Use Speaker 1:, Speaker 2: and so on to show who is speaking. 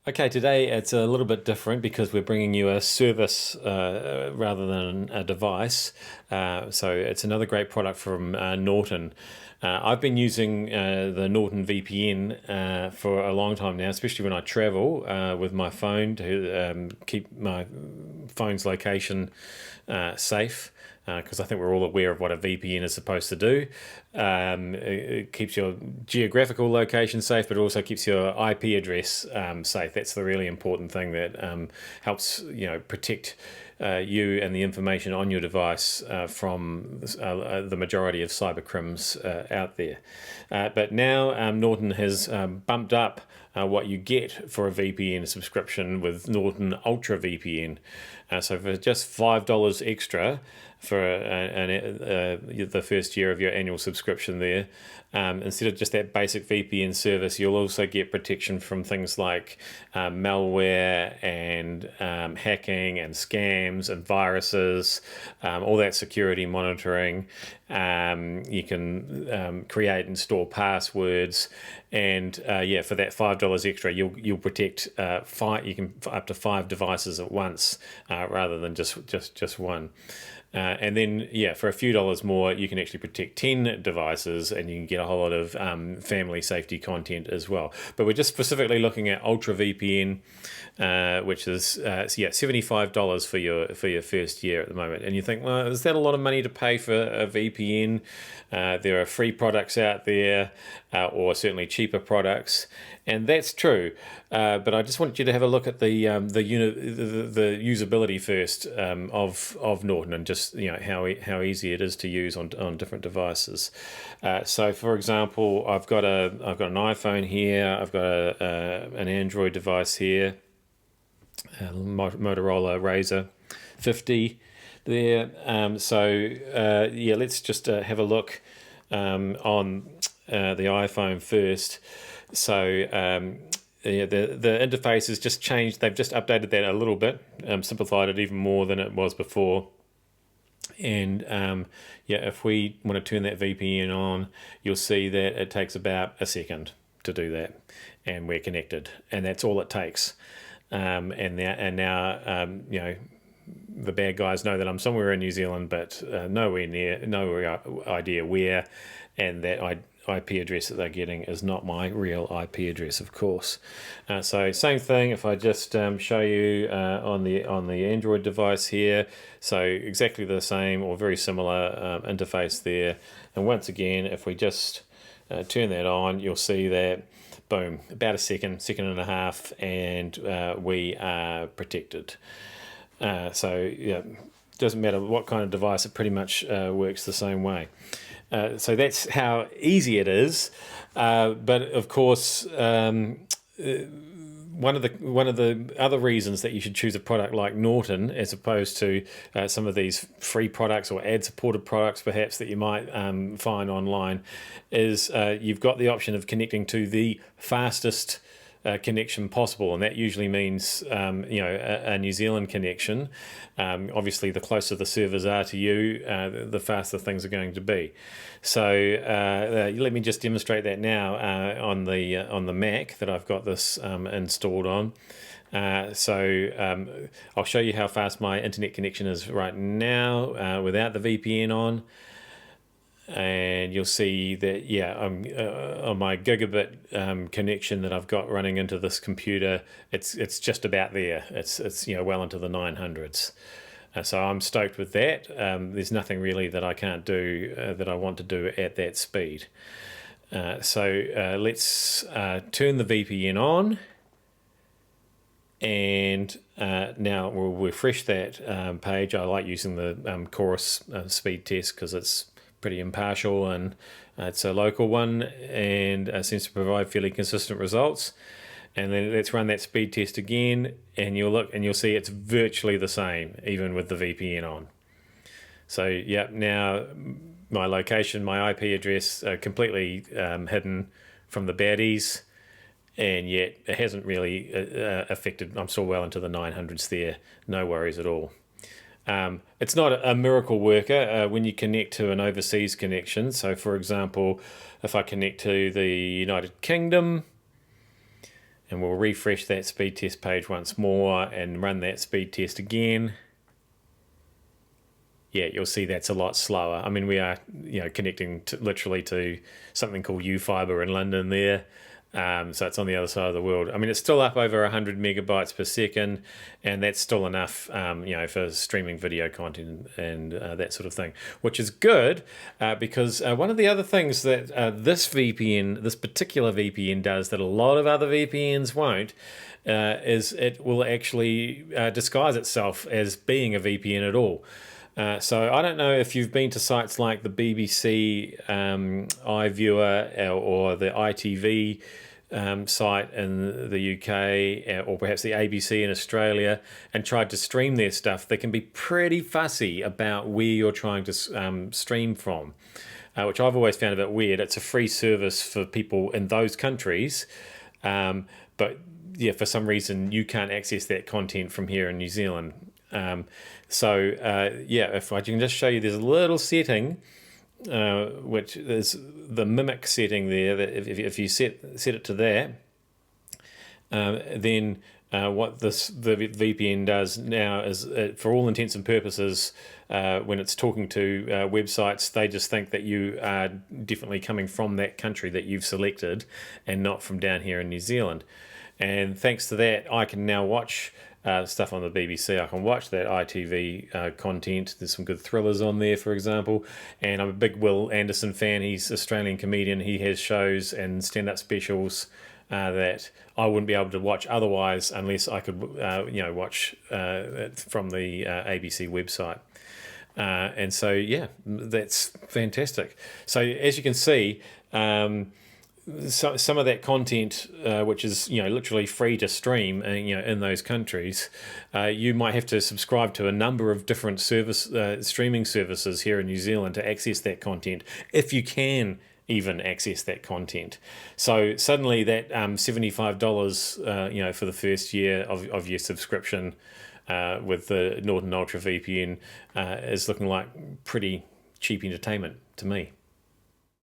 Speaker 1: Okay, today it's a little bit different because we're bringing you a service rather than a device. So it's another great product from Norton. I've been using the Norton VPN for a long time now, especially when I travel with my phone to keep my phone's location safe. Because I think we're all aware of what a VPN is supposed to do. It keeps your geographical location safe, but it also keeps your IP address safe. That's the really important thing that helps protect you and the information on your device from the majority of cybercrimes out there. But now Norton has bumped up what you get for a VPN subscription with Norton Ultra VPN. So for just $5 extra for the first year of your annual subscription there, instead of just that basic VPN service, you'll also get protection from things like malware and hacking and scams and viruses, all that security monitoring. You can create and store passwords, and for that $5 extra, you'll protect you can up to 5 devices at once rather than just one. And then, for a few dollars more, you can actually protect 10 devices and you can get a whole lot of family safety content as well. But we're just specifically looking at Ultra VPN, which is $75 for your first year at the moment. And you think, well, is that a lot of money to pay for a VPN? There are free products out there, or certainly cheaper products, and that's true. But I just want you to have a look at the usability first of Norton, and just how easy it is to use on different devices. So, for example, I've got an iPhone here. I've got an Android device here, Motorola Razr 50 there. Let's just have a look on the iPhone first. So the interface has just changed. They've just updated that a little bit, simplified it even more than it was before. And if we want to turn that VPN on, you'll see that it takes about a second to do that, and we're connected, and that's all it takes. And now the bad guys know that I'm somewhere in New Zealand, but no idea where, and that IP address that they're getting is not my real IP address, of course. So same thing. If I just show you on the Android device here, so exactly the same or very similar interface there. And once again, if we just turn that on, you'll see that. Boom, about a second and a half, and we are protected. Doesn't matter what kind of device, it pretty much works the same way. So that's how easy it is. But of course, one of the other reasons that you should choose a product like Norton as opposed to some of these free products or ad-supported products perhaps that you might find online is you've got the option of connecting to the fastest connection possible, and that usually means a New Zealand connection. Obviously, the closer the servers are to you, the faster things are going to be. So let me just demonstrate that now on the Mac that I've got this installed on. I'll show you how fast my internet connection is right now without the VPN on. And you'll see that I'm on my gigabit connection that I've got running into this computer. It's just about there. It's well into the 900s. So I'm stoked with that. There's nothing really that I can't do that I want to do at that speed. Let's turn the VPN on, and now we'll refresh that page. I like using the Chorus speed test because it's pretty impartial, and it's a local one, and seems to provide fairly consistent results. And then let's run that speed test again, and you'll see it's virtually the same even with the VPN on. So now my location, my IP address, completely hidden from the baddies, and yet it hasn't really affected. I'm still well into the 900s there, no worries at all. It's not a miracle worker when you connect to an overseas connection. So, for example, if I connect to the United Kingdom And we'll refresh that speed test page once more and run that speed test again. Yeah, you'll see that's a lot slower. I mean, we are, connecting literally to something called U-Fiber in London there. So it's on the other side of the world. I mean, it's still up over 100 megabytes per second, and that's still enough, for streaming video content and that sort of thing, which is good because one of the other things that this particular VPN does that a lot of other VPNs won't, is it will actually disguise itself as being a VPN at all. So I don't know if you've been to sites like the BBC iViewer or the ITV site in the UK, or perhaps the ABC in Australia, and tried to stream their stuff. They can be pretty fussy about where you're trying to stream from, which I've always found a bit weird. It's a free service for people in those countries, but yeah, for some reason you can't access that content from here in New Zealand. If I can just show you, there's a little setting which is the mimic setting there, that if you set it to that, then what the VPN does now is, for all intents and purposes, when it's talking to websites, they just think that you are definitely coming from that country that you've selected and not from down here in New Zealand. And thanks to that, I can now watch stuff on the BBC. I can watch that ITV content. There's some good thrillers on there, for example. And I'm a big Will Anderson fan. He's an Australian comedian. He has shows and stand-up specials that I wouldn't be able to watch otherwise unless I could, watch from the ABC website. And so, yeah, that's fantastic. So as you can see, some of that content, which is literally free to stream, in those countries, you might have to subscribe to a number of different streaming services here in New Zealand to access that content, if you can even access that content. So suddenly that $75, for the first year of your subscription with the Norton Ultra VPN is looking like pretty cheap entertainment to me.